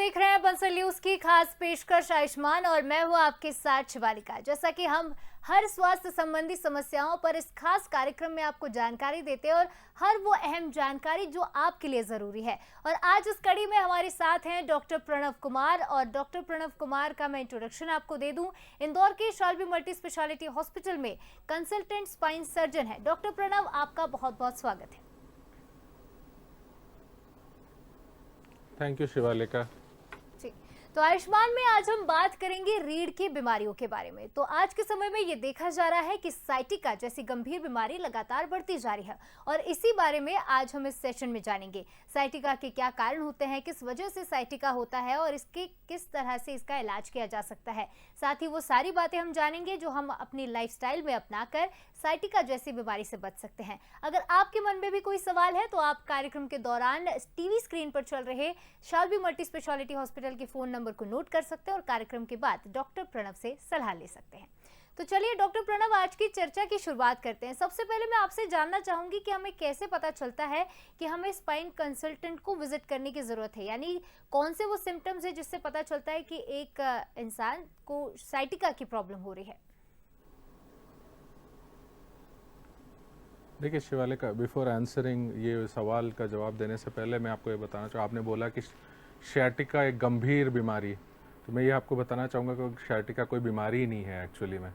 देख रहे हैं बंसल न्यूज की खास पेशकश आयुष्मान और मैं हूं आपके साथ शिवालिका। जैसा कि हम हर स्वास्थ्य संबंधी समस्याओं पर इस खास कार्यक्रम में आपको जानकारी देते हैं और हर वो अहम जानकारी जो आपके लिए जरूरी है। और आज इस कड़ी में हमारे साथ हैं डॉक्टर प्रणव कुमार। और डॉक्टर प्रणव कुमार का मैं इंट्रोडक्शन आपको दे दूं, इंदौर के शाल्बी मल्टी स्पेशलिटी हॉस्पिटल में कंसल्टेंट स्पाइन सर्जन है। डॉक्टर प्रणव, आपका बहुत बहुत स्वागत है। Thank you Shivalika. जी, तो आयुष्मान में आज हम बात करेंगे रीढ़ की बीमारियों के बारे में। तो आज के समय में ये देखा जा रहा है कि साइटिका जैसी गंभीर बीमारी लगातार बढ़ती जा रही है और इसी बारे में आज हम इस सेशन में जानेंगे। साइटिका के क्या कारण होते हैं, किस वजह से साइटिका होता है और इसके किस तरह से इसका इलाज किया जा सकता है। साथ ही वो सारी बातें हम जानेंगे जो हम अपनी लाइफस्टाइल में अपनाकर साइटिका जैसी बीमारी से बच सकते हैं। अगर आपके मन में भी कोई सवाल है तो आप कार्यक्रम के दौरान टीवी स्क्रीन पर चल रहे शाल्बी मल्टी स्पेशलिटी हॉस्पिटल के फोन नंबर को नोट कर सकते हैं और कार्यक्रम के बाद डॉक्टर प्रणव से सलाह ले सकते हैं। तो चलिए डॉक्टर प्रणव, आज की चर्चा की शुरुआत करते हैं। सबसे पहले मैं आपसे जानना चाहूंगी कि हमें कैसे पता चलता है कि हमें स्पाइन कंसल्टेंट को विजिट करने की जरूरत है, यानी कौन से वो सिम्टम्स है जिससे पता चलता है कि एक इंसान को साइटिका की प्रॉब्लम हो रही है। देखिए शिवालिका, बिफोर आंसरिंग ये सवाल का जवाब देने से पहले मैं आपको ये बताना चाहूँ, आपने बोला कि साइटिका एक गंभीर बीमारी, तो मैं ये आपको बताना चाहूँगा कि साइटिका कोई बीमारी ही नहीं है एक्चुअली में।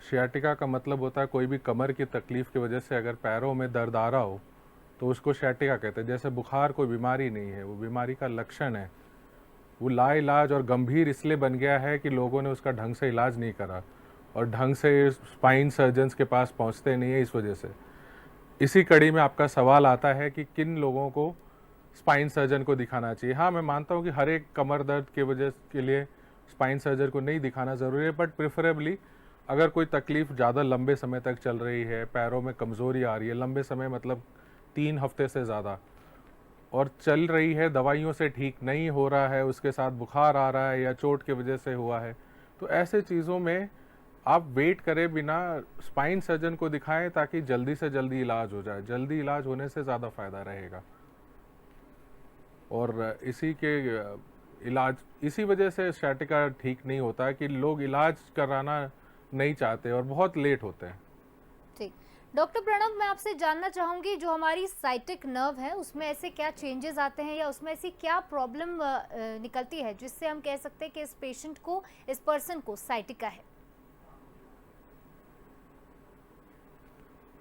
साइटिका का मतलब होता है कोई भी कमर की तकलीफ़ की वजह से अगर पैरों में दर्द आ रहा हो तो उसको साइटिका कहते हैं। जैसे बुखार कोई बीमारी नहीं है, वो बीमारी का लक्षण है। वो लाइलाज और गंभीर इसलिए बन गया है कि लोगों ने उसका ढंग से इलाज नहीं करा और ढंग से स्पाइन सर्जन्स के पास पहुंचते नहीं है, इस वजह से। इसी कड़ी में आपका सवाल आता है कि किन लोगों को स्पाइन सर्जन को दिखाना चाहिए। हाँ, मैं मानता हूँ कि हर एक कमर दर्द की वजह के लिए स्पाइन सर्जन को नहीं दिखाना ज़रूरी है, बट प्रेफरेबली अगर कोई तकलीफ़ ज़्यादा लंबे समय तक चल रही है, पैरों में कमज़ोरी आ रही है, लंबे समय मतलब 3 हफ्ते से ज़्यादा, और चल रही है, दवाइयों से ठीक नहीं हो रहा है, उसके साथ बुखार आ रहा है या चोट की वजह से हुआ है, तो ऐसे चीज़ों में आप वेट करे बिना स्पाइन सर्जन को दिखाएं ताकि जल्दी से जल्दी इलाज हो जाए। जल्दी इलाज होने से ज़्यादा फ़ायदा रहेगा। और इसी के इलाज, इसी वजह से साइटिका ठीक नहीं होता है कि लोग इलाज कराना नहीं चाहते और बहुत लेट होते हैं। ठीक, डॉक्टर प्रणव, मैं आपसे जानना चाहूंगी जो हमारी साइटिक नर्व है उसमें ऐसे क्या चेंजेस आते हैं या उसमें ऐसी क्या प्रॉब्लम निकलती है जिससे हम कह सकते हैं कि इस पेशेंट को, इस पर्सन को साइटिका है।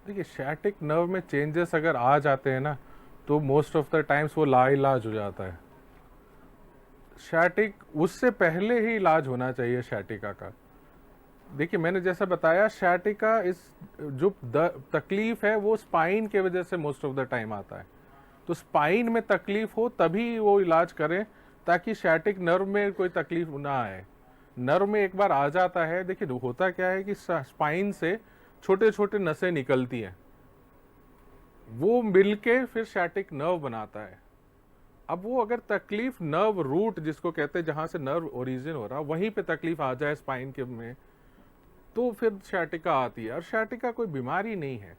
देखिए, साइटिक नर्व में चेंजेस अगर आ जाते हैं ना तो मोस्ट ऑफ द टाइम्स वो लाइलाज हो जाता है। साइटिक उससे पहले ही इलाज होना चाहिए साइटिका का। देखिए, मैंने जैसा बताया, साइटिका इस जो तकलीफ है वो स्पाइन के वजह से मोस्ट ऑफ द टाइम आता है। तो स्पाइन में तकलीफ हो तभी वो इलाज करें ताकि साइटिक नर्व में कोई तकलीफ ना आए। नर्व में एक बार आ जाता है, देखिए होता क्या है कि स्पाइन से छोटे छोटे नसें निकलती हैं, वो मिलके फिर साइटिक नर्व बनाता है। अब वो अगर तकलीफ नर्व रूट जिसको कहते हैं, जहां से नर्व ओरिजिन हो रहा, वहीं पे तकलीफ आ जाए स्पाइन के में, तो फिर साइटिका आती है। और साइटिका कोई बीमारी नहीं है,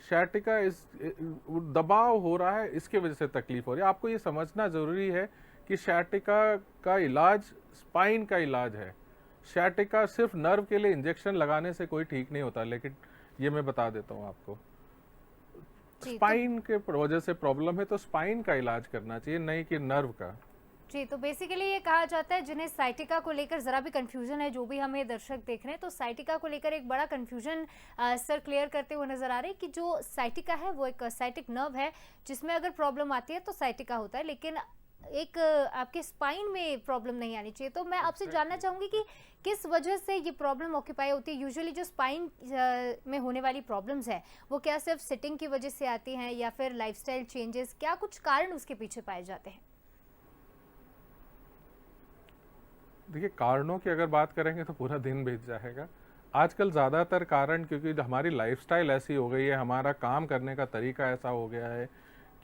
साइटिका इस दबाव हो रहा है, इसके वजह से तकलीफ हो रही है। आपको ये समझना जरूरी है कि साइटिका का इलाज स्पाइन का इलाज है। साइटिका सिर्फ नर्व के लिए इंजेक्शन लगाने से कोई ठीक नहीं होता, लेकिन ये मैं बता देता हूँ आपको, स्पाइन के वजह से प्रॉब्लम है तो स्पाइन का इलाज करना चाहिए, नहीं कि नर्व का। जी, तो बेसिकली ये कहा जाता है जिन्हें साइटिका को लेकर जरा भी कंफ्यूजन है, जो भी हमें दर्शक देख रहे हैं, तो साइटिका को लेकर एक बड़ा कंफ्यूजन सर क्लियर करते हुए नजर आ रहे हैं कि जो साइटिका है वो एक साइटिक नर्व है जिसमें अगर प्रॉब्लम आती है तो साइटिका होता है, लेकिन एक आपके स्पाइन में प्रॉब्लम नहीं आनी चाहिए। तो मैं आपसे जानना चाहूंगी कि किस वजह से ये प्रॉब्लम ऑक्यूपाई होती है। यूजुअली जो स्पाइन में होने वाली प्रॉब्लम्स है वो क्या सिर्फ सिटिंग की वजह से आती हैं या फिर लाइफस्टाइल चेंजेस, क्या कुछ कारण उसके पीछे पाए जाते हैं? देखिए, कारणों की अगर बात करेंगे तो पूरा दिन बीत जाएगा। आजकल ज़्यादातर कारण, क्योंकि हमारी लाइफस्टाइल ऐसी हो गई है, हमारा काम करने का तरीका ऐसा हो गया है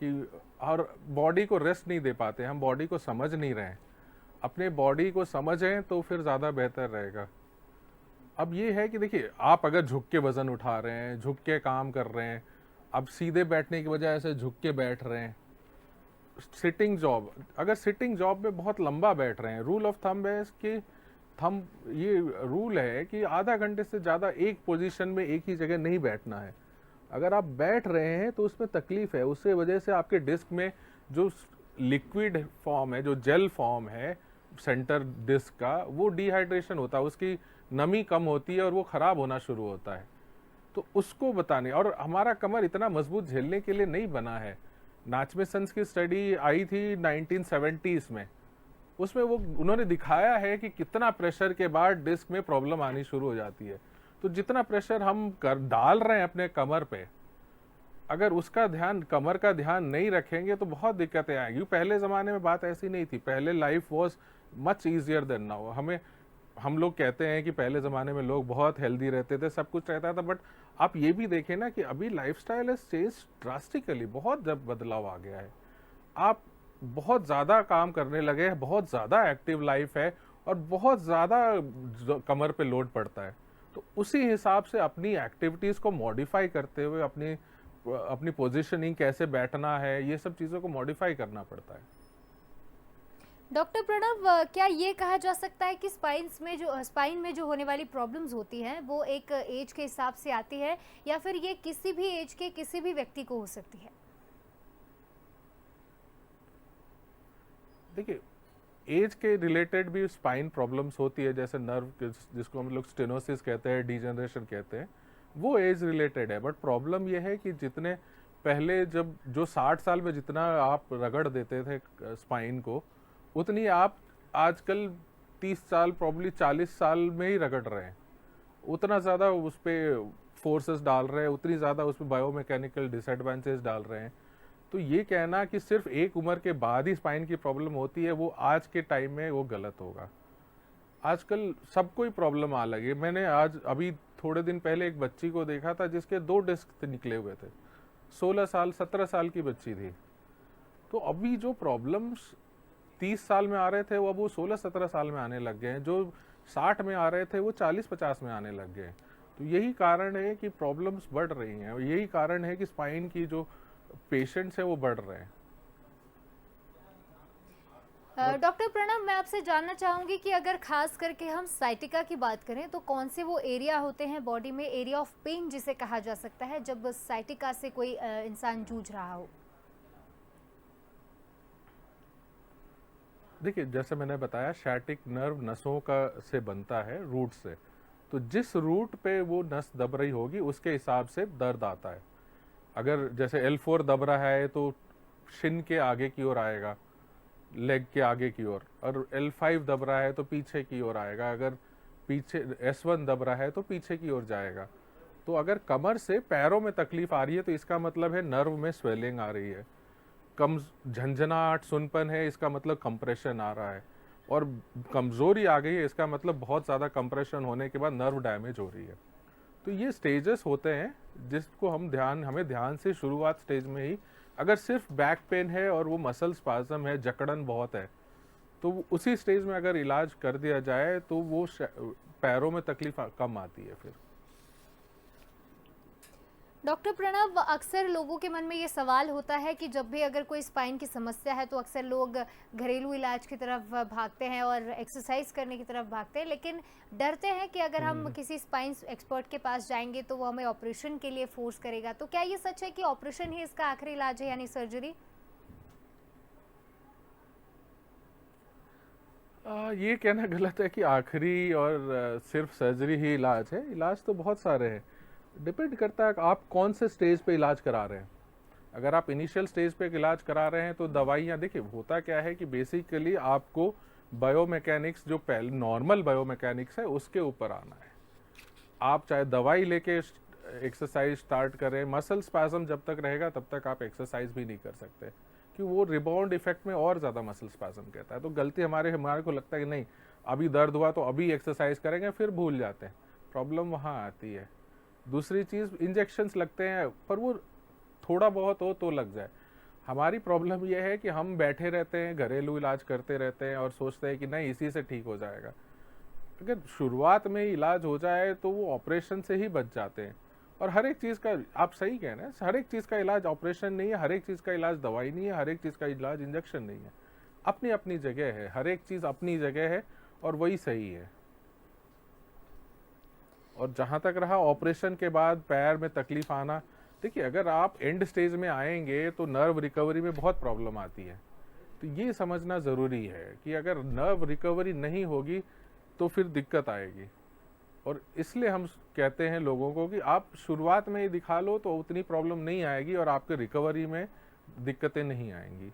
कि और बॉडी को रेस्ट नहीं दे पाते, हम बॉडी को समझ नहीं रहे हैं। अपने बॉडी को समझें तो फिर ज़्यादा बेहतर रहेगा। अब ये है कि देखिए, आप अगर झुक के वज़न उठा रहे हैं, झुक के काम कर रहे हैं, अब सीधे बैठने की बजाय ऐसे झुक के बैठ रहे हैं, सिटिंग जॉब, अगर सिटिंग जॉब में बहुत लंबा बैठ रहे हैं, रूल ऑफ थंब है कि ये रूल है कि आधा घंटे से ज़्यादा एक पोजीशन में एक ही जगह नहीं बैठना है। अगर आप बैठ रहे हैं तो उसमें तकलीफ है, उससे वजह से आपके डिस्क में जो लिक्विड फॉर्म है, जो जेल फॉर्म है सेंटर डिस्क का, वो डिहाइड्रेशन होता है, उसकी नमी कम होती है और वो ख़राब होना शुरू होता है। तो उसको बताने, और हमारा कमर इतना मजबूत झेलने के लिए नहीं बना है। नाचमेसन्स की स्टडी आई थी 1970s में, उसमें वो उन्होंने दिखाया है कि कितना प्रेशर के बाद डिस्क में प्रॉब्लम आनी शुरू हो जाती है। तो जितना प्रेशर हम डाल रहे हैं अपने कमर पे, अगर उसका ध्यान, कमर का ध्यान नहीं रखेंगे तो बहुत दिक्कतें आएंगी। पहले ज़माने में बात ऐसी नहीं थी, पहले life was much easier than now. हम लोग कहते हैं कि पहले ज़माने में लोग बहुत हेल्दी रहते थे, सब कुछ रहता था, बट आप ये भी देखें ना कि अभी लाइफस्टाइल हैज चेंज ड्रास्टिकली, बहुत जब बदलाव आ गया है। आप बहुत ज़्यादा काम करने लगे हैं, बहुत ज़्यादा एक्टिव लाइफ है और बहुत ज़्यादा कमर पे लोड पड़ता है। तो उसी हिसाब से अपनी एक्टिविटीज़ को मॉडिफाई करते हुए अपनी पोजीशनिंग, कैसे बैठना है, ये सब चीज़ों को मॉडिफाई करना पड़ता है। डॉक्टर प्रणव, क्या ये कहा जा सकता है कि स्पाइन में जो होने वाली प्रॉब्लम्स होती हैं वो एक एज के हिसाब से आती है, या फिर ये किसी भी एज के किसी भी व्यक्ति को हो सकती है? देखिए, एज के रिलेटेड भी स्पाइन प्रॉब्लम्स होती है, जैसे नर्व, जिसको हम लोग स्टेनोसिस कहते हैं, डीजनरेशन कहते हैं, वो एज रिलेटेड है। बट प्रॉब्लम ये है कि जितने पहले जब जो 60 साल में जितना आप रगड़ देते थे स्पाइन को, उतनी आप आजकल 30 साल, प्रॉब्ली 40 साल में ही रगड़ रहे हैं। उतना ज़्यादा उस पर फोर्सेस डाल रहे हैं, उतनी ज़्यादा उस पर बायोमैकेनिकल डिसएडवांटेज डाल रहे हैं। तो ये कहना कि सिर्फ एक उम्र के बाद ही स्पाइन की प्रॉब्लम होती है, वो आज के टाइम में वो गलत होगा। आजकल सबको ही प्रॉब्लम आ लगी। मैंने अभी थोड़े दिन पहले एक बच्ची को देखा था जिसके 2 डिस्क निकले हुए थे, 16 साल 17 साल की बच्ची थी। तो अभी जो प्रॉब्लम्स 30 साल में आ रहे थे वो अब वो 16-17 साल में आने लग गए हैं, जो 60 में आ रहे थे वो 40-50 में आने लग गए हैं। तो यही कारण है कि प्रॉब्लम्स बढ़ रही हैं, और यही कारण है कि स्पाइन की जो पेशेंट्स हैं वो बढ़ रहे हैं। डॉक्टर प्रणव, मैं आपसे जानना चाहूँगी कि अगर खास करके हम साइटिका की बात करें तो कौन से वो एरिया होते हैं बॉडी में, एरिया ऑफ पेन जिसे कहा जा सकता है, जब साइटिका से कोई इंसान जूझ रहा हो? देखिए, जैसे मैंने बताया, शैटिक नर्व नसों का से बनता है, रूट से। तो जिस रूट पे वो नस दब रही होगी उसके हिसाब से दर्द आता है। अगर जैसे L4 दब रहा है तो शिन के आगे की ओर आएगा, लेग के आगे की ओर, और L5 दब रहा है तो पीछे की ओर आएगा। अगर पीछे S1 दब रहा है तो पीछे की ओर जाएगा। तो अगर कमर से पैरों में तकलीफ आ रही है तो इसका मतलब है नर्व में स्वेलिंग आ रही है। कम झंझनाहट, सुनपन है, इसका मतलब कंप्रेशन आ रहा है। और कमजोरी आ गई है, इसका मतलब बहुत ज़्यादा कंप्रेशन होने के बाद नर्व डैमेज हो रही है। तो ये स्टेजेस होते हैं जिसको हमें ध्यान से शुरुआत स्टेज में ही, अगर सिर्फ बैक पेन है और वो मसल स्पाज्म है, जकड़न बहुत है, तो उसी स्टेज में अगर इलाज कर दिया जाए तो वो पैरों में तकलीफ कम आती है फिर। डॉक्टर प्रणव, अक्सर लोगों के मन में ये सवाल होता है कि जब भी अगर कोई स्पाइन की समस्या है तो अक्सर लोग घरेलू इलाज की तरफ भागते हैं और एक्सरसाइज करने की तरफ भागते हैं, लेकिन डरते हैं कि अगर हम किसी स्पाइन एक्सपर्ट के पास जाएंगे तो वो हमें ऑपरेशन के लिए फोर्स करेगा। तो क्या ये सच है कि ऑपरेशन ही इसका आखिरी इलाज है, यानी सर्जरी? ये कहना गलत है कि आखिरी और सिर्फ सर्जरी ही इलाज है। इलाज तो बहुत सारे हैं, डिपेंड करता है आप कौन से स्टेज पे इलाज करा रहे हैं। अगर आप इनिशियल स्टेज पे इलाज करा रहे हैं तो दवाइयाँ, देखिए होता क्या है कि बेसिकली आपको बायोमैकेनिक्स, जो पहले नॉर्मल बायोमैकेनिक्स है उसके ऊपर आना है। आप चाहे दवाई लेके एक्सरसाइज स्टार्ट करें, मसल स्पैज्म जब तक रहेगा तब तक आप एक्सरसाइज भी नहीं कर सकते, कि वो रिबाउंड इफेक्ट में और ज़्यादा मसल स्पैज्म कहता है। तो गलती हमारे को लगता है कि नहीं, अभी दर्द हुआ तो अभी एक्सरसाइज करेंगे, फिर भूल जाते हैं। प्रॉब्लम वहाँ आती है। दूसरी चीज़, इंजेक्शंस लगते हैं, पर वो थोड़ा बहुत हो तो लग जाए। हमारी प्रॉब्लम यह है कि हम बैठे रहते हैं, घरेलू इलाज करते रहते हैं और सोचते हैं कि नहीं इसी से ठीक हो जाएगा। अगर शुरुआत में ही इलाज हो जाए तो वो ऑपरेशन से ही बच जाते हैं। और हर एक चीज़ का, आप सही कह रहे हैं, हर एक चीज़ का इलाज ऑपरेशन नहीं है, हर एक चीज़ का इलाज दवाई नहीं है, हर एक चीज़ का इलाज इंजेक्शन नहीं है। अपनी अपनी जगह है, हर एक चीज़ अपनी जगह है और वही सही है। और जहाँ तक रहा ऑपरेशन के बाद पैर में तकलीफ आना, देखिए अगर आप एंड स्टेज में आएंगे तो नर्व रिकवरी में बहुत प्रॉब्लम आती है। तो ये समझना ज़रूरी है कि अगर नर्व रिकवरी नहीं होगी तो फिर दिक्कत आएगी। और इसलिए हम कहते हैं लोगों को कि आप शुरुआत में ही दिखा लो तो उतनी प्रॉब्लम नहीं आएगी और आपके रिकवरी में दिक्कतें नहीं आएंगी।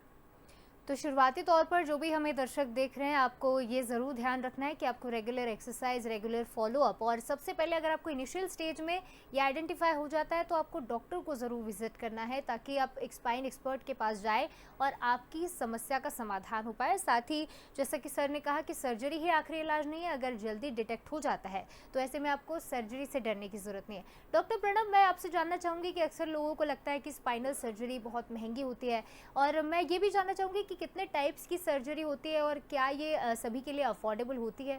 तो शुरुआती तौर पर जो भी हमें दर्शक देख रहे हैं, आपको ये ज़रूर ध्यान रखना है कि आपको रेगुलर एक्सरसाइज, रेगुलर फॉलोअप, और सबसे पहले अगर आपको इनिशियल स्टेज में ये आइडेंटिफाई हो जाता है तो आपको डॉक्टर को ज़रूर विजिट करना है, ताकि आप एक स्पाइन एक्सपर्ट के पास जाए और आपकी समस्या का समाधान हो पाए। साथ ही जैसा कि सर ने कहा कि सर्जरी ही आखिरी इलाज नहीं है, अगर जल्दी डिटेक्ट हो जाता है तो ऐसे में आपको सर्जरी से डरने की ज़रूरत नहीं है। डॉक्टर प्रणब, मैं आपसे जानना चाहूँगी कि अक्सर लोगों को लगता है कि स्पाइनल सर्जरी बहुत महंगी होती है, और मैं ये भी जानना चाहूँगी कि कितने टाइप्स की सर्जरी होती है और क्या ये सभी के लिए अफोर्डेबल होती है?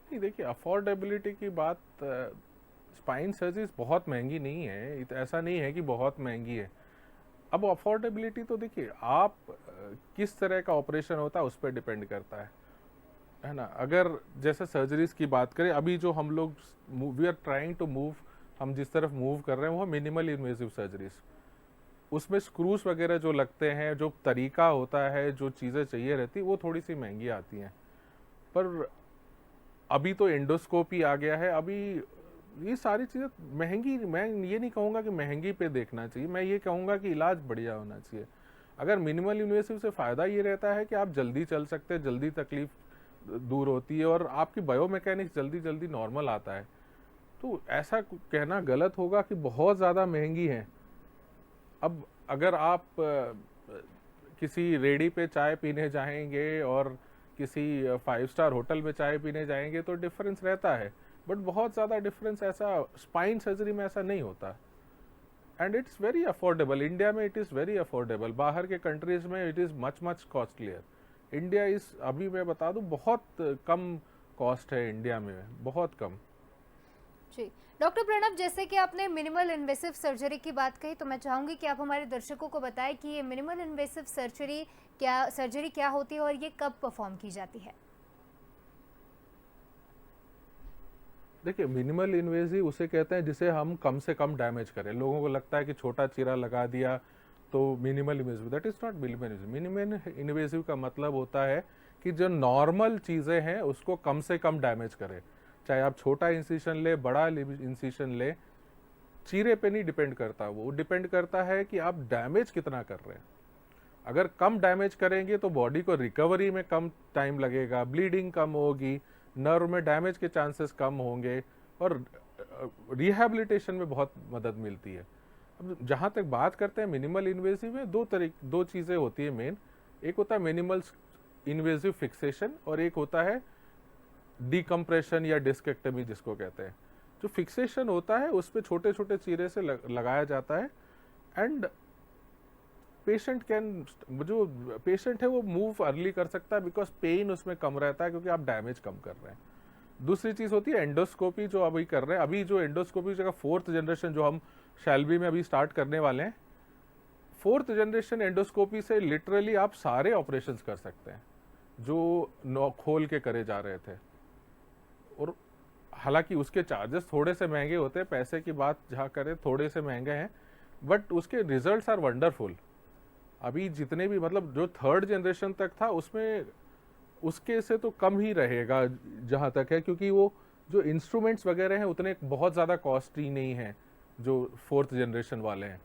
नहीं, देखिए अफोर्डेबिलिटी की बात, स्पाइन सर्जरीज बहुत महंगी नहीं है, ऐसा नहीं है कि बहुत महंगी है। अब अफोर्डेबिलिटी तो देखिए आप किस तरह का ऑपरेशन होता है उस पर डिपेंड करता है ना। अगर जैसे सर्जरीज की बात करें, अभी जो हम लोग we are trying to move, हम जिस तरफ मूव कर रहे हैं वो मिनिमल इन्वेजिव सर्जरीज। उसमें स्क्रूज वगैरह जो लगते हैं, जो तरीका होता है, जो चीज़ें चाहिए रहती, वो थोड़ी सी महंगी आती हैं। पर अभी तो एंडोस्कोपी आ गया है, अभी ये सारी चीज़ें महंगी, मैं ये नहीं कहूँगा कि महंगी पे देखना चाहिए, मैं ये कहूँगा कि इलाज बढ़िया होना चाहिए। अगर मिनिमल इन्वेसिव से फ़ायदा ये रहता है कि आप जल्दी चल सकते हैं, जल्दी तकलीफ दूर होती है और आपकी बायोमैकेनिक्स जल्दी जल्दी नॉर्मल आता है, तो ऐसा कहना गलत होगा कि बहुत ज़्यादा महंगी है। अब अगर आप किसी रेडी पे चाय पीने जाएंगे और किसी 5 स्टार होटल में चाय पीने जाएंगे तो डिफरेंस रहता है, बट बहुत ज़्यादा डिफरेंस ऐसा स्पाइन सर्जरी में ऐसा नहीं होता। And it's very affordable, India में इट इज़ वेरी अफोर्डेबल, बाहर के कंट्रीज में it is much much costlier. India इस, अभी मैं बता दूं, बहुत कम कॉस्ट है इंडिया में, बहुत कम। जी डॉक्टर प्रणब, जैसे कि आपने मिनिमल इन्वेसिव सर्जरी की बात कही, तो मैं चाहूँगी कि आप हमारे दर्शकों को बताएं कि ये मिनिमल इन्वेसिव सर्जरी क्या होती है और ये कब परफॉर्म की जाती है? देखिए मिनिमल इन्वेजिव उसे कहते हैं जिसे हम कम से कम डैमेज करें। लोगों को लगता है कि छोटा चीरा लगा दिया तो minimal invasive, that is not minimal invasive. Minimal invasive का मतलब होता है कि जो नॉर्मल चीज़ें हैं उसको कम से कम डैमेज करें। चाहे आप छोटा इंसिशन ले, बड़ा इंसिशन ले, चीरे पे नहीं डिपेंड करता, वो डिपेंड करता है कि आप डैमेज कितना कर रहे हैं। अगर कम डैमेज करेंगे तो बॉडी को रिकवरी में कम टाइम लगेगा, ब्लीडिंग कम होगी, नर्व में डैमेज के चांसेस कम होंगे और रिहैबिलिटेशन में बहुत मदद मिलती है। अब जहाँ तक बात करते हैं मिनिमल इन्वेजिव में, दो चीज़ें होती है मेन। एक होता है मिनिमल इन्वेजिव फिक्सेशन और एक होता है डिकम्प्रेशन या डिस्केक्टमी जिसको कहते हैं। जो फिक्सेशन होता है उस पर छोटे छोटे चीरे से लगाया जाता है एंड जो पेशेंट है वो मूव अर्ली कर सकता है बिकॉज पेन उसमें कम रहता है क्योंकि आप डैमेज कम कर रहे हैं। दूसरी चीज़ होती है एंडोस्कोपी जो अभी कर रहे हैं। अभी जो एंडोस्कोपी जगह 4th जनरेशन जो हम शैल्बी में अभी स्टार्ट करने वाले हैं, 4th जनरेशन एंडोस्कोपी से लिटरली आप सारे ऑपरेशंस कर सकते हैं जो खोल के करे जा रहे थे। और हालांकि उसके चार्जेस थोड़े से महंगे होते हैं, पैसे की बात जहाँ करें थोड़े से महंगे हैं, बट उसके रिजल्ट्स आर वंडरफुल। अभी जितने भी, मतलब जो 3rd जनरेशन तक था उसमें उसके से तो कम ही रहेगा जहाँ तक है, क्योंकि वो जो इंस्ट्रूमेंट्स वगैरह हैं उतने बहुत ज़्यादा कॉस्टली नहीं हैं जो 4th जनरेशन वाले हैं।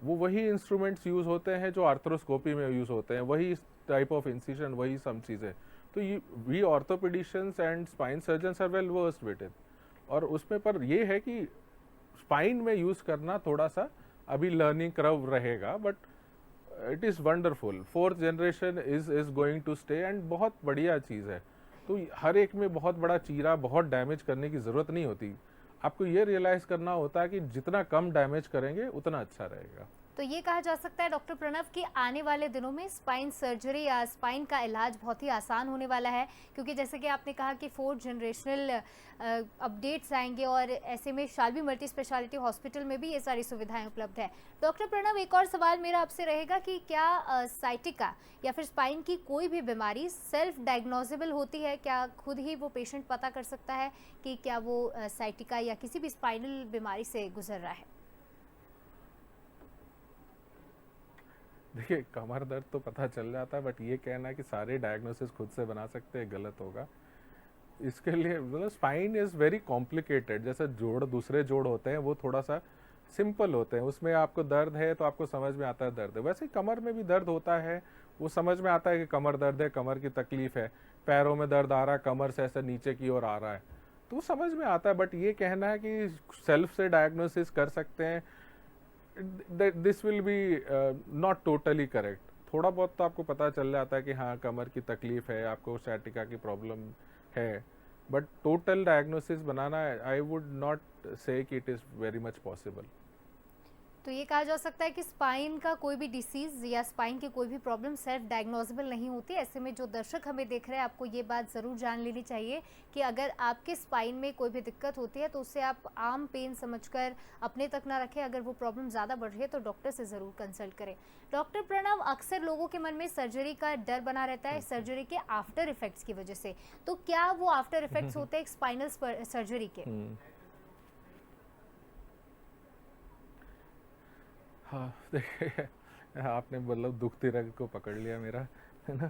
वो वही इंस्ट्रूमेंट्स यूज़ होते हैं जो आर्थ्रोस्कोपी में यूज़ होते हैं, वही टाइप ऑफ इंसिशन, वही सब चीज़ें। तो we orthopaedicians and spine surgeons are well versed with it. और उसमें पर ये है कि स्पाइन में यूज़ करना थोड़ा सा अभी लर्निंग कर्व रहेगा, but it is wonderful. 4th generation is going to stay and बहुत बढ़िया चीज़ है। तो हर एक में बहुत बड़ा चीरा, बहुत डैमेज करने की ज़रूरत नहीं होती। आपको ये रियलाइज़ करना होता है कि जितना कम डैमेज करेंगे उतना अच्छा रहेगा। तो ये कहा जा सकता है डॉक्टर प्रणव कि आने वाले दिनों में स्पाइन सर्जरी या स्पाइन का इलाज बहुत ही आसान होने वाला है, क्योंकि जैसे कि आपने कहा कि 4 जनरेशनल अपडेट्स आएंगे और ऐसे में शाल्वी मल्टी स्पेशलिटी हॉस्पिटल में भी ये सारी सुविधाएं उपलब्ध है। डॉक्टर प्रणव, एक और सवाल मेरा आपसे रहेगा कि क्या साइटिका या फिर स्पाइन की कोई भी बीमारी सेल्फ डायग्नोजेबल होती है? क्या खुद ही वो पेशेंट पता कर सकता है कि क्या वो साइटिका या किसी भी स्पाइनल बीमारी से गुजर रहा है? देखिए, कमर दर्द तो पता चल जाता है, बट ये कहना है कि सारे डायग्नोसिस खुद से बना सकते हैं, गलत होगा। इसके लिए मतलब स्पाइन इज़ वेरी कॉम्प्लिकेटेड। जैसे जोड़, दूसरे जोड़ होते हैं वो थोड़ा सा सिंपल होते हैं, उसमें आपको दर्द है तो आपको समझ में आता है दर्द है। वैसे ही कमर में भी दर्द होता है, वो समझ में आता है कि कमर दर्द है, कमर की तकलीफ है। पैरों में दर्द आ रहा है, कमर से ऐसे नीचे की ओर आ रहा है, तो वो समझ में आता है। बट ये कहना है कि सेल्फ से डायग्नोसिस कर सकते हैं, this will be not totally correct. थोड़ा बहुत तो आपको पता चल जाता है कि हाँ कमर की तकलीफ है, आपको सciatica की प्रॉब्लम है, but total diagnosis banana I would not से कि it is very much possible. तो ये कहा जा सकता है कि स्पाइन का कोई भी डिसीज या स्पाइन की कोई भी प्रॉब्लम सेल्फ डायग्नोजेबल नहीं होती। ऐसे में जो दर्शक हमें देख रहे हैं, आपको ये बात ज़रूर जान लेनी चाहिए कि अगर आपके स्पाइन में कोई भी दिक्कत होती है तो उसे आप आम पेन समझकर अपने तक ना रखें। अगर वो प्रॉब्लम ज़्यादा बढ़ रही है तो डॉक्टर से ज़रूर कंसल्ट करें। डॉक्टर प्रणव, अक्सर लोगों के मन में सर्जरी का डर बना रहता है सर्जरी के आफ्टर इफेक्ट्स की वजह से, तो क्या वो आफ्टर इफेक्ट्स होते हैं स्पाइनल सर्जरी के? हाँ, देखिए, आपने मतलब दुखती रग को पकड़ लिया मेरा, है ना।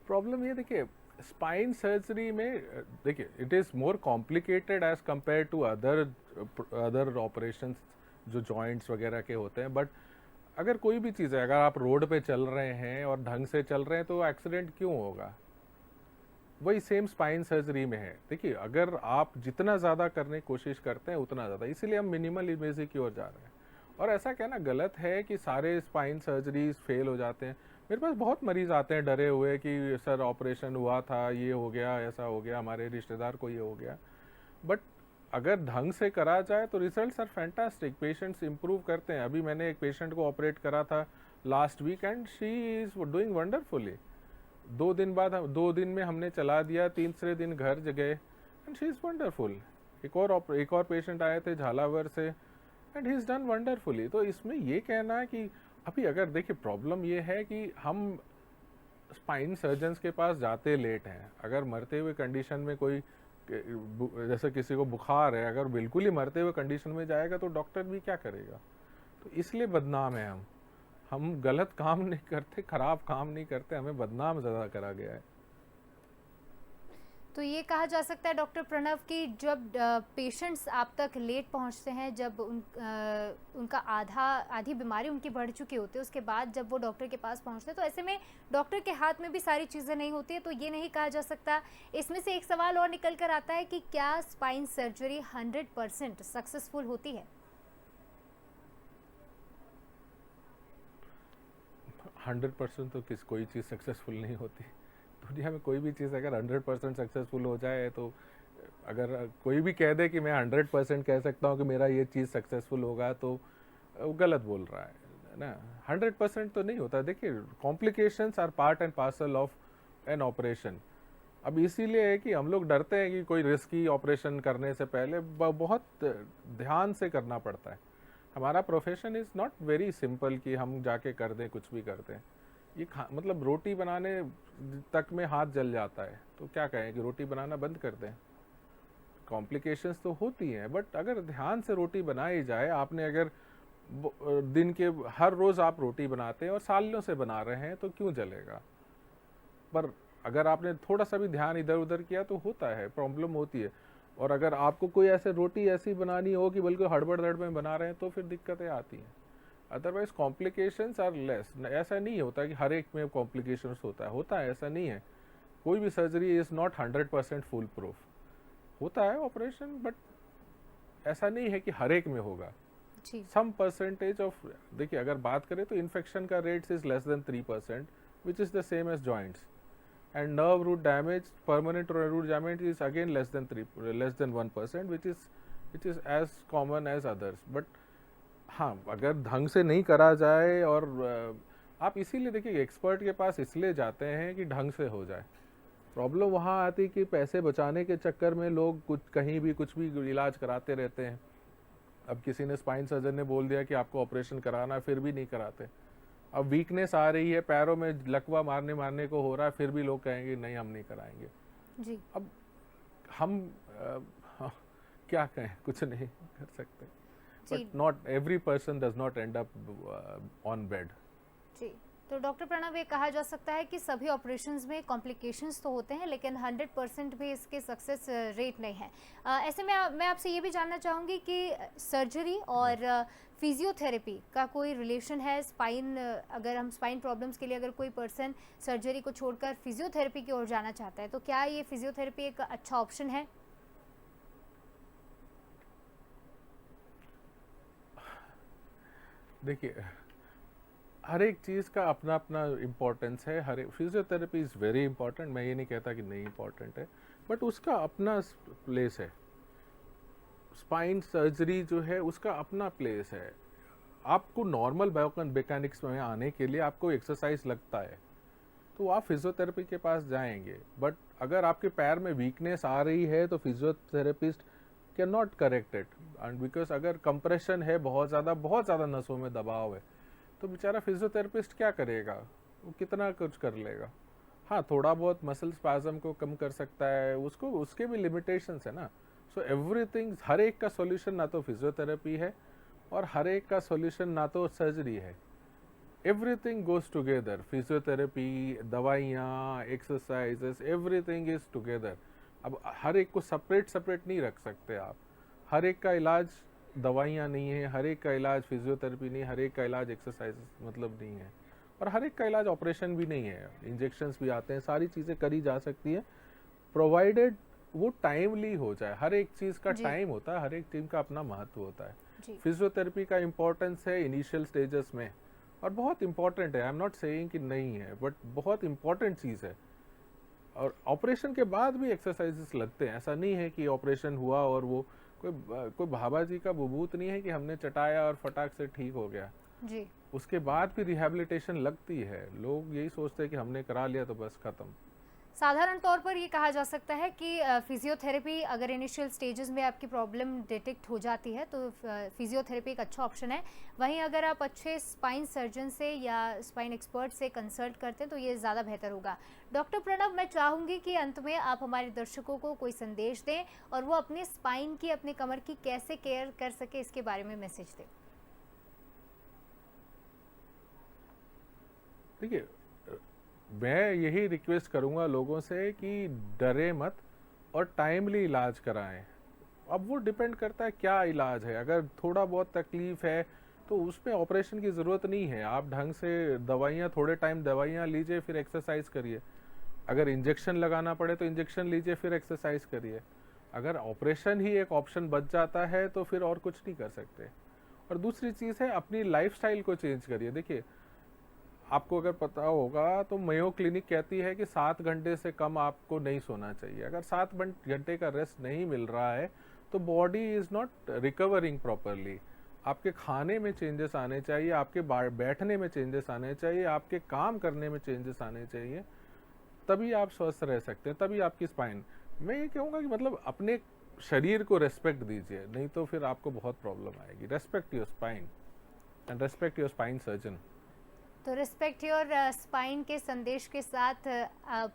प्रॉब्लम ये देखिए, स्पाइन सर्जरी में देखिए it is more complicated as compare to other operations जो जॉइंट्स वगैरह के होते हैं। बट अगर कोई भी चीज़ है, अगर आप रोड पे चल रहे हैं और ढंग से चल रहे हैं तो एक्सीडेंट क्यों होगा? वही सेम स्पाइन सर्जरी में है। देखिए, अगर आप जितना ज़्यादा करने की कोशिश करते हैं उतना ज़्यादा, इसीलिए हम मिनिमल इन्वेजिव की ओर जा रहे हैं। और ऐसा कहना गलत है कि सारे स्पाइन सर्जरीज फेल हो जाते हैं। मेरे पास बहुत मरीज आते हैं डरे हुए कि सर ऑपरेशन हुआ था, ये हो गया, ऐसा हो गया, हमारे रिश्तेदार को ये हो गया। बट अगर ढंग से करा जाए तो results are fantastic, patients improve करते हैं। अभी मैंने एक पेशेंट को ऑपरेट करा था last week and she is doing wonderfully. 2 दिन में हमने चला दिया, तीसरे दिन घर गए एंड शी इज़ वंडरफुल। एक और पेशेंट आए थे झालावाड़ से and he is done wonderfully. तो इसमें ये कहना है कि अभी अगर देखिए, प्रॉब्लम ये है कि हम स्पाइन सर्जन्स के पास जाते लेट हैं। अगर मरते हुए कंडीशन में कोई, जैसे किसी को बुखार है, अगर बिल्कुल ही मरते हुए कंडीशन में जाएगा तो डॉक्टर भी क्या करेगा? तो इसलिए बदनाम है हम गलत काम नहीं करते, खराब काम नहीं करते, हमें बदनाम ज़्यादा करा गया है। तो ये कहा जा सकता है डॉक्टर प्रणव कि जब पेशेंट्स आप तक लेट पहुंचते हैं, जब उनका आधी बीमारी उनकी बढ़ चुकी होती है, उसके बाद जब वो डॉक्टर के पास पहुंचते हैं तो ऐसे में डॉक्टर के हाथ में भी सारी चीज़ें नहीं होती है, तो ये नहीं कहा जा सकता। इसमें से एक सवाल और निकल कर आता है कि क्या स्पाइन सर्जरी 100% सक्सेसफुल होती है? 100% तो कोई चीज़ सक्सेसफुल नहीं होती दुनिया में। कोई भी चीज़ अगर 100% सक्सेसफुल हो जाए, तो अगर कोई भी कह दे कि मैं 100% कह सकता हूँ कि मेरा ये चीज़ सक्सेसफुल होगा, तो वो गलत बोल रहा है ना। 100% तो नहीं होता। देखिए, complications are part and parcel of an operation. अब इसीलिए है कि हम लोग डरते हैं कि कोई रिस्की ऑपरेशन करने से पहले बहुत ध्यान से करना पड़ता है। हमारा profession is not very simple कि हम जाके कर दें, कुछ भी कर दें। ये मतलब रोटी बनाने तक में हाथ जल जाता है, तो क्या कहें कि रोटी बनाना बंद कर दें? कॉम्प्लिकेशंस तो होती हैं, बट अगर ध्यान से रोटी बनाई जाए, आपने अगर दिन के हर रोज़ आप रोटी बनाते हैं और सालों से बना रहे हैं, तो क्यों जलेगा? पर अगर आपने थोड़ा सा भी ध्यान इधर उधर किया तो होता है, प्रॉब्लम होती है। और अगर आपको कोई ऐसे रोटी ऐसी बनानी हो कि बिल्कुल हड़बड़ में बना रहे हैं, तो फिर दिक्कतें आती हैं। Otherwise complications are less. ऐसा नहीं होता कि हर एक में कॉम्प्लिकेशंस होता है, ऐसा नहीं है। कोई भी surgery is not 100% full proof. होता है ऑपरेशन, बट ऐसा नहीं है कि हर एक में होगा। सम परसेंटेज ऑफ, देखिए अगर बात करें तो इन्फेक्शन का rates is less than 3%, which is the same as joints. And nerve root damage, permanent root damage is again less than 1%, which is as common as others. But हाँ, अगर ढंग से नहीं करा जाए और आप इसीलिए देखिए एक्सपर्ट के पास इसलिए जाते हैं कि ढंग से हो जाए। प्रॉब्लम वहाँ आती कि पैसे बचाने के चक्कर में लोग कहीं भी कुछ भी इलाज कराते रहते हैं। अब किसी ने स्पाइन सर्जन ने बोल दिया कि आपको ऑपरेशन कराना है, फिर भी नहीं कराते। अब वीकनेस आ रही है, पैरों में लकवा मारने मारने को हो रहा है, फिर भी लोग कहेंगे नहीं हम नहीं कराएंगे। जी। अब हम हाँ, क्या कहें, कुछ नहीं कर सकते। जी। But not every person does not end up on bed. जी, तो डॉक्टर प्रणव, ये कहा जा सकता है कि सभी ऑपरेशंस में कॉम्प्लिकेशंस तो होते हैं, लेकिन 100% भी इसके सक्सेस रेट नहीं है। ऐसे में मैं आपसे ये भी जानना चाहूँगी कि सर्जरी और फिजियोथेरेपी का कोई रिलेशन है? स्पाइन, अगर हम स्पाइन प्रॉब्लम्स के लिए अगर कोई पर्सन सर्जरी को छोड़कर फिजियोथेरेपी की ओर जाना चाहता है, तो क्या ये फिजियोथेरेपी एक अच्छा ऑप्शन है? देखिए, हर एक चीज़ का अपना अपना इम्पोर्टेंस है। हर एक फिजियोथेरेपी इज़ वेरी इंपॉर्टेंट, मैं ये नहीं कहता कि नहीं इम्पॉर्टेंट है, बट उसका अपना प्लेस है। स्पाइन सर्जरी जो है उसका अपना प्लेस है। आपको नॉर्मल मैकेनिक्स में आने के लिए आपको एक्सरसाइज लगता है, तो आप फिजियोथेरेपी के पास जाएंगे। बट अगर आपके पैर में वीकनेस आ रही है तो physiotherapist can not correct it, and because अगर कंप्रेशन है बहुत ज़्यादा नसों में दबाव है, तो बेचारा फिजियोथेरेपिस्ट क्या करेगा, वो कितना कुछ कर लेगा। हाँ, थोड़ा बहुत मसल स्पैज़म को कम कर सकता है, उसको उसके भी लिमिटेशंस है ना। सो एवरीथिंग, हर एक का सॉल्यूशन ना तो फिजियोथेरेपी है और हर एक का सॉल्यूशन ना तो सर्जरी है। एवरीथिंग गोज टुगेदर, फिजियोथेरेपी, दवाइयाँ, एक्सरसाइजेस, एवरीथिंग इज टुगेदर। अब हर एक को सेपरेट नहीं रख सकते आप। हर एक का इलाज दवाइयाँ नहीं है, हर एक का इलाज फिजियोथेरेपी नहीं, हर एक का इलाज एक्सरसाइज मतलब नहीं है, और हर एक का इलाज ऑपरेशन भी नहीं है। इंजेक्शंस भी आते हैं, सारी चीज़ें करी जा सकती है, प्रोवाइडेड वो टाइमली हो जाए। हर एक चीज़ का टाइम होता है, हर एक टीम का अपना महत्व होता है। फिजियोथेरेपी का इम्पोर्टेंस है इनिशियल स्टेजेस में, और बहुत इंपॉर्टेंट है। आई एम नॉट सेइंग कि नहीं है, बट बहुत इंपॉर्टेंट चीज़ है। और ऑपरेशन के बाद भी एक्सरसाइजेस लगते हैं, ऐसा नहीं है कि ऑपरेशन हुआ और वो कोई बाबा जी का बुबूत नहीं है कि हमने चटाया और फटाक से ठीक हो गया जी। उसके बाद भी रिहैबिलिटेशन लगती है। लोग यही सोचते हैं कि हमने करा लिया तो बस खत्म। साधारण तौर पर ये कहा जा सकता है कि फिजियोथेरेपी अगर इनिशियल स्टेजेस में आपकी प्रॉब्लम डिटेक्ट हो जाती है तो फिजियोथेरेपी एक अच्छा ऑप्शन है। वहीं अगर आप अच्छे स्पाइन सर्जन से या स्पाइन एक्सपर्ट से कंसल्ट करते हैं तो ये ज़्यादा बेहतर होगा। डॉक्टर प्रणव, मैं चाहूँगी कि अंत में आप हमारे दर्शकों को कोई संदेश दें और वो अपने स्पाइन की, अपने कमर की कैसे केयर कर सके, इसके बारे में मैसेज दें। देखिए, मैं यही रिक्वेस्ट करूंगा लोगों से कि डरे मत और टाइमली इलाज कराएं। अब वो डिपेंड करता है क्या इलाज है। अगर थोड़ा बहुत तकलीफ है तो उसमें ऑपरेशन की ज़रूरत नहीं है। आप ढंग से दवाइयाँ, थोड़े टाइम दवाइयाँ लीजिए, फिर एक्सरसाइज करिए। अगर इंजेक्शन लगाना पड़े तो इंजेक्शन लीजिए, फिर एक्सरसाइज करिए। अगर ऑपरेशन ही एक ऑप्शन बच जाता है तो फिर और कुछ नहीं कर सकते। और दूसरी चीज़ है, अपनी लाइफस्टाइल को चेंज करिए। देखिए, आपको अगर पता होगा तो मेयो क्लिनिक कहती है कि 7 घंटे से कम आपको नहीं सोना चाहिए। अगर 7 घंटे का रेस्ट नहीं मिल रहा है तो body is not recovering properly. आपके खाने में चेंजेस आने चाहिए, आपके बैठने में चेंजेस आने चाहिए, आपके काम करने में चेंजेस आने चाहिए, तभी आप स्वस्थ रह सकते हैं, तभी आपकी स्पाइन। मैं ये कहूँगा कि मतलब अपने शरीर को रेस्पेक्ट दीजिए, नहीं तो फिर आपको बहुत प्रॉब्लम आएगी। Respect your spine and respect your spine surgeon. तो रिस्पेक्ट योर स्पाइन के संदेश के साथ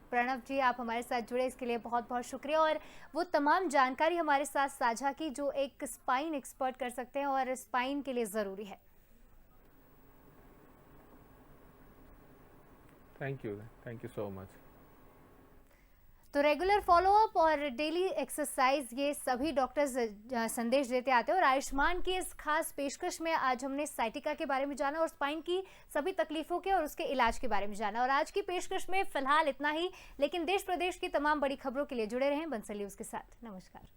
प्रणव जी, आप हमारे साथ जुड़े, इसके लिए बहुत बहुत शुक्रिया, और वो तमाम जानकारी हमारे साथ साझा की जो एक स्पाइन एक्सपर्ट कर सकते हैं और स्पाइन के लिए ज़रूरी है। Thank you so much. तो रेगुलर फॉलोअप और डेली एक्सरसाइज, ये सभी डॉक्टर्स संदेश देते आते हैं, और आयुष्मान की इस खास पेशकश में आज हमने साइटिका के बारे में जाना और स्पाइन की सभी तकलीफों के और उसके इलाज के बारे में जाना। और आज की पेशकश में फिलहाल इतना ही, लेकिन देश प्रदेश की तमाम बड़ी खबरों के लिए जुड़े रहें बंसल न्यूज़ के साथ। नमस्कार।